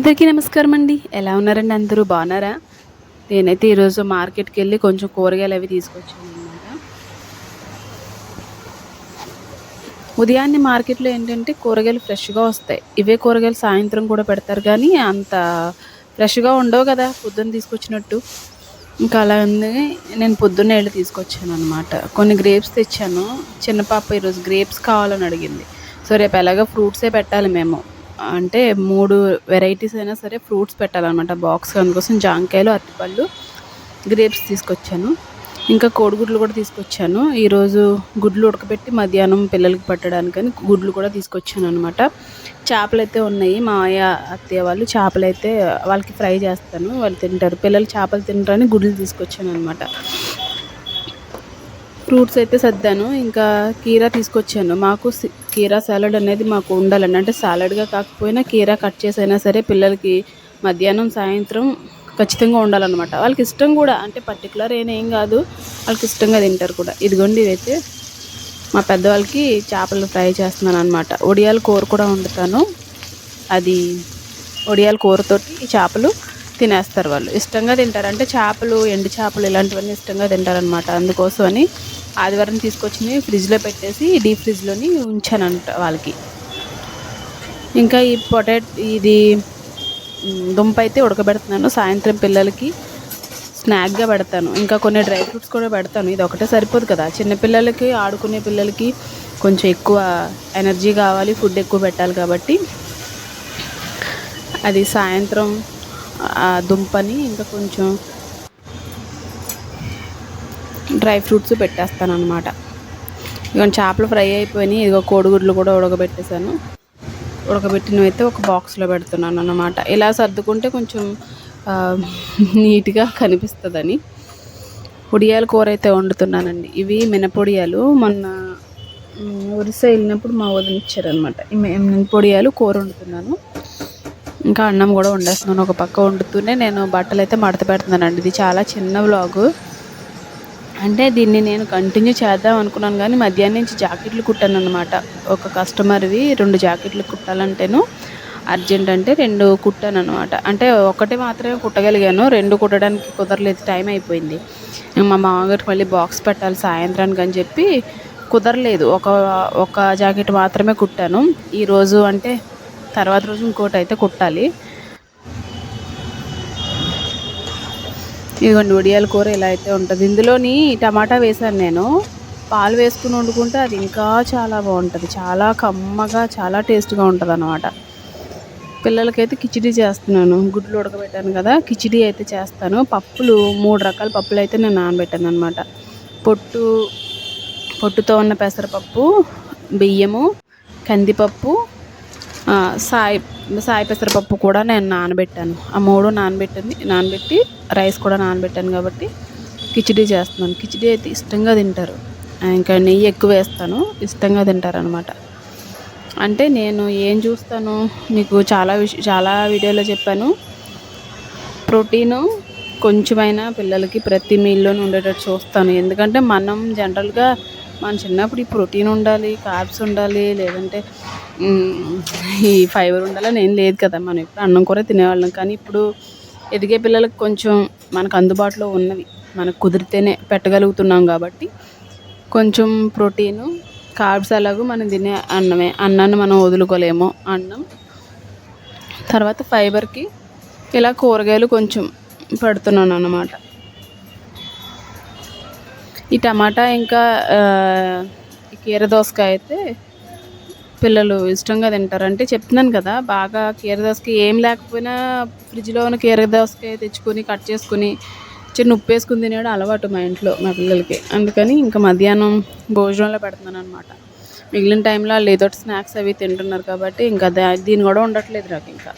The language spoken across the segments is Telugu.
అందరికీ నమస్కారం అండి. ఎలా ఉన్నారండి? అందరూ బాగున్నారా? నేనైతే ఈరోజు మార్కెట్కి వెళ్ళి కొంచెం కూరగాయలు అవి తీసుకొచ్చాను అనమాట. ఉదయాన్నే మార్కెట్లో ఏంటంటే కూరగాయలు ఫ్రెష్గా వస్తాయి. ఇవే కూరగాయలు సాయంత్రం కూడా పెడతారు కానీ అంత ఫ్రెష్గా ఉండవు కదా పొద్దున్న తీసుకొచ్చినట్టు. ఇంకా అలా ఉంది. నేను పొద్దున్నే వెళ్ళి తీసుకొచ్చాను అనమాట. కొన్ని గ్రేప్స్ తెచ్చాను. చిన్న పాప ఈరోజు గ్రేప్స్ కావాలని అడిగింది. సో రేపు ఎలాగో ఫ్రూట్సే పెట్టాలి మేము. అంటే 3 వెరైటీస్ అయినా సరే ఫ్రూట్స్ పెట్టాలన్నమాట బాక్స్. అందుకోసం జాంకాయలు, అరటిపళ్ళు, గ్రేప్స్ తీసుకొచ్చాను. ఇంకా కోడిగుడ్లు కూడా తీసుకొచ్చాను. ఈరోజు గుడ్లు ఉడకబెట్టి మధ్యాహ్నం పిల్లలకి పెట్టడానికని గుడ్లు కూడా తీసుకొచ్చాను అనమాట. చేపలైతే ఉన్నాయి. మా అత్తయ్య వాళ్ళు చేపలైతే వాళ్ళకి ఫ్రై చేస్తాను, వాళ్ళు తింటారు. పిల్లలు చేపలు తింటారని గుడ్లు తీసుకొచ్చాను అనమాట. ఫ్రూట్స్ అయితే సర్దాను. ఇంకా కీరా తీసుకొచ్చాను. మాకు కీరా సాలడ్ అనేది మాకు ఉండాలండి. అంటే సాలడ్గా కాకపోయినా కీరా కట్ చేసైనా సరే పిల్లలకి మధ్యాహ్నం సాయంత్రం ఖచ్చితంగా ఉండాలన్నమాట. వాళ్ళకి ఇష్టం కూడా, అంటే పర్టికులర్ ఏం కాదు, వాళ్ళకి ఇష్టంగా తింటారు కూడా. ఇదిగోండి ఇదైతే మా పెద్దవాళ్ళకి చేపలు ఫ్రై చేస్తున్నాను అనమాట. ఒడియాల కూర కూడా వండుతాను. అది ఒడియాల కూరతోటి ఈ చేపలు తినేస్తారు, వాళ్ళు ఇష్టంగా తింటారు. అంటే చేపలు, ఎండు చేపలు ఇలాంటివన్నీ ఇష్టంగా తింటారనమాట. అందుకోసమని ఆదివారం తీసుకొచ్చి ఫ్రిడ్జ్లో పెట్టేసి డీప్ ఫ్రిడ్జ్లోని ఉంచానంట వాళ్ళకి. ఇంకా ఈ ఇది దుంప అయితే ఉడకబెడుతున్నాను. సాయంత్రం పిల్లలకి స్నాక్గా పెడతాను. ఇంకా కొన్ని డ్రై ఫ్రూట్స్ కూడా పెడతాను. ఇది ఒకటే సరిపోదు కదా, చిన్నపిల్లలకి, ఆడుకునే పిల్లలకి కొంచెం ఎక్కువ ఎనర్జీ కావాలి, ఫుడ్ ఎక్కువ పెట్టాలి కాబట్టి అది సాయంత్రం దుంపని ఇంకా కొంచెం డ్రై ఫ్రూట్స్ పెట్టేస్తాను అనమాట. ఇక చేపలు ఫ్రై అయిపోయినాయి. ఇదిగో కోడిగుడ్లు కూడా ఉడకబెట్టేశాను. ఉడకబెట్టినవి అయితే ఒక బాక్స్లో పెడుతున్నాను అన్నమాట. ఇలా సర్దుకుంటే కొంచెం నీట్గా కనిపిస్తుందని. పొడియాల కూర అయితే వండుతున్నానండి. ఇవి మినపొడియాలు. మొన్న ఒరిస్సా వెళ్ళినప్పుడు మా వదిన ఇచ్చారనమాట. ఈ మినపొడియాలు కూర వండుతున్నాను. ఇంకా అన్నం కూడా వండేస్తున్నాను. ఒక పక్క వండుతూనే నేను బట్టలు అయితే మడత పెడుతున్నానండి. ఇది చాలా చిన్న వ్లాగు. అంటే దీన్ని నేను కంటిన్యూ చేద్దాం అనుకున్నాను కానీ మధ్యాహ్నం నుంచి జాకెట్లు కుట్టాను అనమాట. ఒక కస్టమర్వి 2 జాకెట్లు కుట్టాలంటేను అర్జెంట్ అంటే 2 కుట్టాను అనమాట. అంటే ఒకటి మాత్రమే కుట్టగలిగాను, 2 కుట్టడానికి కుదరలేదు, టైం అయిపోయింది. మా మామగారికి మళ్ళీ బాక్స్ పెట్టాలి సాయంత్రానికి అని చెప్పి కుదరలేదు. ఒక జాకెట్ మాత్రమే కుట్టాను. ఈరోజు అంటే తర్వాత రోజు ఇంకోటి అయితే కుట్టాలి. ఇదిగోండి ఒడియాల కూర ఇలా అయితే ఉంటుంది. ఇందులోని టమాటా వేసాను నేను. పాలు వేసుకుని వండుకుంటే అది ఇంకా చాలా బాగుంటుంది. చాలా కమ్మగా, చాలా టేస్ట్గా ఉంటుంది అన్నమాట. పిల్లలకైతే కిచిడీ చేస్తున్నాను. గుడ్లు ఉడకబెట్టాను కదా, కిచిడీ అయితే చేస్తాను. పప్పులు 3 రకాల పప్పులు అయితే నేను నానబెట్టాను అనమాట. పొట్టుతో ఉన్న పెసరపప్పు, బియ్యము, కందిపప్పు, సాయి పెసరపప్పు కూడా నేను నానబెట్టాను. ఆ 3 నానబెట్టి రైస్ కూడా నానబెట్టాను కాబట్టి కిచిడీ చేస్తున్నాను. కిచిడీ అయితే ఇష్టంగా తింటారు. ఇంకా నెయ్యి ఎక్కువ వేస్తాను, ఇష్టంగా తింటారు అనమాట. అంటే నేను ఏం చూస్తాను, మీకు చాలా వీడియోలో చెప్పాను, ప్రోటీను కొంచెమైనా పిల్లలకి ప్రతి మీల్లోనూ ఉండేటట్టు చూస్తాను. ఎందుకంటే మనం జనరల్గా మన చిన్నప్పుడు ఈ ప్రోటీన్ ఉండాలి, కార్బ్స్ ఉండాలి, లేదంటే ఈ ఫైబర్ ఉండాలని ఏం లేదు కదా. మనం ఇప్పుడు అన్నం కూర తినేవాళ్ళం. కానీ ఇప్పుడు ఎదిగే పిల్లలకు కొంచెం మనకు అందుబాటులో ఉన్నవి మనకు కుదిరితేనే పెట్టగలుగుతున్నాం కాబట్టి కొంచెం ప్రోటీను, కార్బ్స్ అలాగూ మనం తినే అన్నాన్ని మనం వదులుకోలేము. అన్నం తర్వాత ఫైబర్కి ఇలా కూరగాయలు కొంచెం పెడుతున్నాను అన్నమాట. ఈ టమాటా ఇంకా కీర దోసకాయ అయితే పిల్లలు ఇష్టంగా తింటారు. అంటే చెప్తున్నాను కదా, బాగా కీర దోసకాయ ఏం లేకపోయినా ఫ్రిడ్జ్లో ఉన్న కీర దోసకాయ తెచ్చుకొని కట్ చేసుకుని చిన్న ఉప్పు వేసుకుని తినేవాడు అలవాటు మా ఇంట్లో మా పిల్లలకి. అందుకని ఇంకా మధ్యాహ్నం భోజనంలో పెడుతున్నాను అనమాట. మిగిలిన టైంలో వాళ్ళు ఏదో స్నాక్స్ అవి తింటున్నారు కాబట్టి ఇంకా దీన్ని కూడా ఉండట్లేదు నాకు. ఇంకా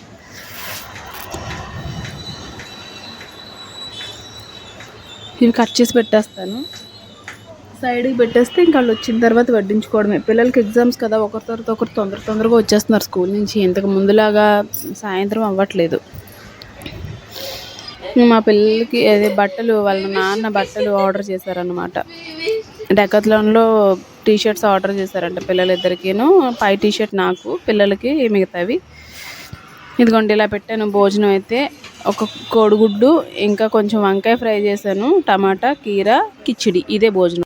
ఇవి కట్ చేసి పెట్టేస్తాను, సైడ్కి పెట్టేస్తే ఇంకా వాళ్ళు వచ్చిన తర్వాత వడ్డించుకోవడమే. పిల్లలకి ఎగ్జామ్స్ కదా, ఒకరి తర్వాత ఒకరు తొందరగా వచ్చేస్తున్నారు స్కూల్ నుంచి. ఇంతకు ముందులాగా సాయంత్రం అవ్వట్లేదు. మా పిల్లలకి బట్టలు, వాళ్ళ నాన్న బట్టలు ఆర్డర్ చేశారనమాట. డెకాథ్లాన్లో టీషర్ట్స్ ఆర్డర్ చేశారంట పిల్లలిద్దరికీను. పై టీషర్ట్ నాకు, పిల్లలకి మిగతావి. ఇదిగోండి ఇలా పెట్టాను భోజనం అయితే. ఒక కోడిగుడ్డు ఇంకా కొంచెం వంకాయ ఫ్రై చేశాను, టమాటా, కీర, కిచిడి, ఇదే భోజనం.